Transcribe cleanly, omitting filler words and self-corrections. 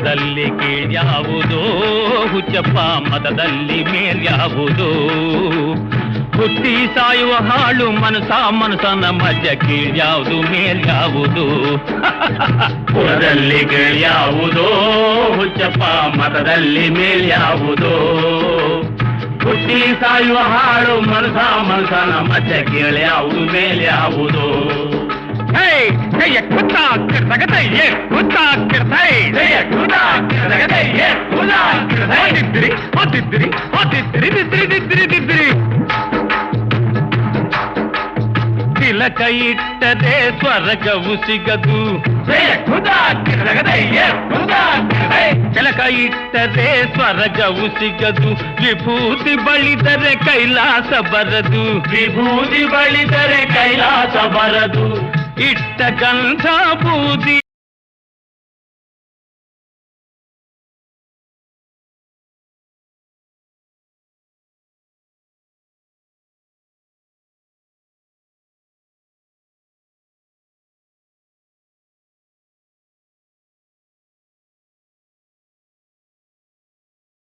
ಮತದಲ್ಲಿ ಕೀಳ್ಯಾವುದೋ ಹುಚ್ಚಪ್ಪ ಮತದಲ್ಲಿ ಮೇಲ್ಯಾವುದೋ ಹುಟ್ಟಿ ಸಾಯುವ ಹಾಳು ಮನಸನ ಮಧ್ಯ ಕೀಳ್ಯಾವುದು ಮೇಲ್ಯಾವುದು ಕುಲದಲ್ಲಿ ಕೀಳ್ಯಾವುದೋ ಹುಚ್ಚಪ್ಪ ಮತದಲ್ಲಿ ಮೇಲ್ಯಾವುದೋ ಹುಟ್ಟಿ ಸಾಯುವ ಹಾಳು ಮನಸನ ಮಧ್ಯ ಕೀಳ್ಯಾವುದು ಮೇಲ್ಯಾವುದು ತಿಲಕ ಇಟ್ಟರೆ ಸ್ವರ್ಗವು ಸಿಗದು ತಿಲಕ ಇಟ್ಟರೆ ಸ್ವರ್ಗವು ಸಿಗದು ವಿಭೂತಿ ಬಳಿದರೆ ಕೈಲಾಸ ಬರದು ವಿಭೂತಿ ಬಳಿದರೆ ಕೈಲಾಸ ಬರದು ಇಟ್ಟ ಗಂಧ ಬೂದಿ